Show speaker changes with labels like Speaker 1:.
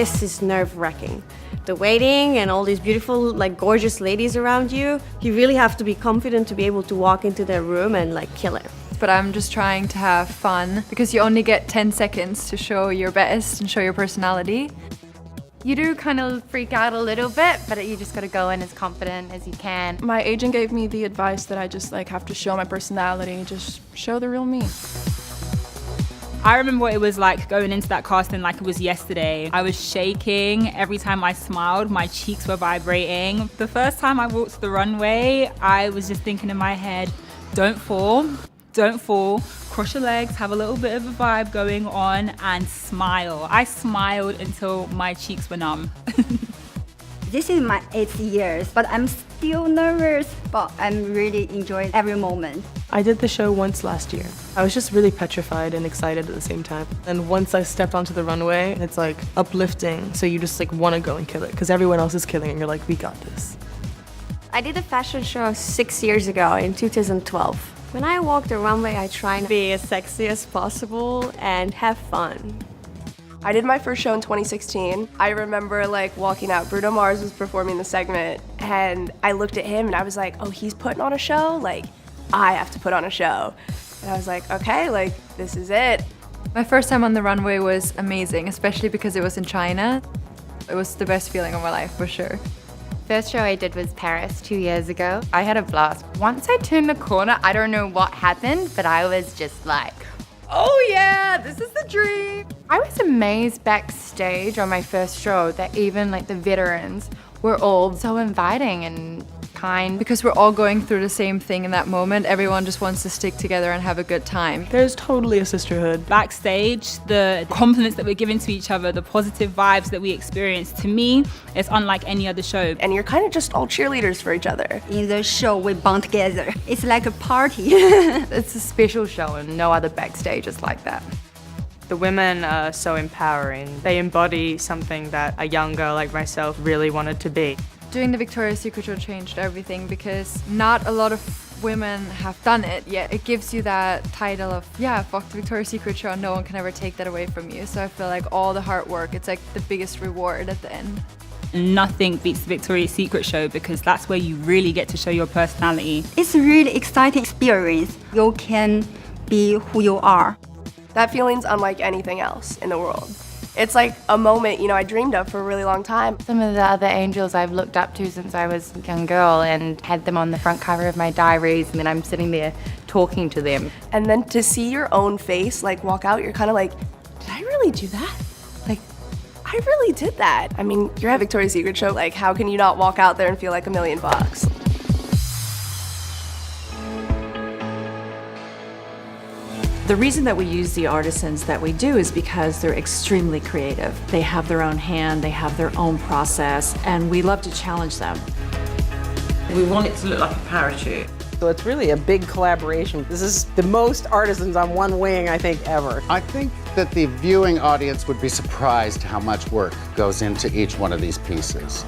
Speaker 1: this is nerve-wracking. The waiting and all these beautiful, like gorgeous ladies around you, you really have to be confident to be able to walk into their room and like kill it.
Speaker 2: But I'm just trying to have fun because you only get 10 seconds to show your best and show your personality.
Speaker 3: You do kind of freak out a little bit, but you just gotta go in as confident as you can.
Speaker 4: My agent gave me the advice that I just like have to show my personality, just show the real me.
Speaker 5: I remember what it was like going into that casting like it was yesterday. I was shaking. Every time I smiled, my cheeks were vibrating. The first time I walked the runway, I was just thinking in my head, don't fall, cross your legs, have a little bit of a vibe going on and smile. I smiled until my cheeks were numb.
Speaker 6: This is my 8th year, but I'm still nervous, but I'm really enjoying every moment.
Speaker 7: I did the show once last year. I was just really petrified and excited at the same time. And once I stepped onto the runway, it's like uplifting. So you just like want to go and kill it because everyone else is killing it and you're like, we got this.
Speaker 1: I did a fashion show 6 years ago in 2012. When I walk the runway, I try to be as sexy as possible and have fun.
Speaker 8: I did my first show in 2016. I remember like walking out, Bruno Mars was performing the segment and I looked at him and I was like, oh, he's putting on a show? Like, I have to put on a show. And I was like, okay, like, this is it.
Speaker 2: My first time on the runway was amazing, especially because it was in China. It was the best feeling of my life, for sure.
Speaker 3: First show I did was Paris 2 years ago. I had a blast. Once I turned the corner, I don't know what happened, but I was just like, oh yeah, this is the dream. I was amazed backstage on my first show that even like the veterans were all so inviting and kind.
Speaker 2: Because we're all going through the same thing in that moment, everyone just wants to stick together and have a good time.
Speaker 7: There's totally a sisterhood.
Speaker 5: Backstage, the compliments that we're giving to each other, the positive vibes that we experience, to me, it's unlike any other show.
Speaker 8: And you're kind of just all cheerleaders for each other.
Speaker 6: In the show, we bond together. It's like a party.
Speaker 3: It's a special show and no other backstage is like that.
Speaker 9: The women are so empowering. They embody something that a young girl like myself really wanted to be.
Speaker 2: Doing the Victoria's Secret show changed everything because not a lot of women have done it yet. It gives you that title of, yeah, fuck the Victoria's Secret show, no one can ever take that away from you. So I feel like all the hard work, it's like the biggest reward at the end.
Speaker 5: Nothing beats the Victoria's Secret show because that's where you really get to show your personality.
Speaker 6: It's a really exciting experience. You can be who you are.
Speaker 8: That feeling's unlike anything else in the world. It's like a moment, you know, I dreamed of for a really long time.
Speaker 3: Some of the other angels I've looked up to since I was a young girl and had them on the front cover of my diaries, and then I'm sitting there talking to them.
Speaker 8: And then to see your own face like walk out, you're kind of like, did I really do that? Like, I really did that. I mean, you're at Victoria's Secret show, like how can you not walk out there and feel like $1 million?
Speaker 10: The reason that we use the artisans that we do is because they're extremely creative. They have their own hand, they have their own process, and we love to challenge them.
Speaker 11: We want it to look like a parachute.
Speaker 12: So it's really a big collaboration. This is the most artisans on one wing, I think, ever.
Speaker 13: I think that the viewing audience would be surprised how much work goes into each one of these pieces.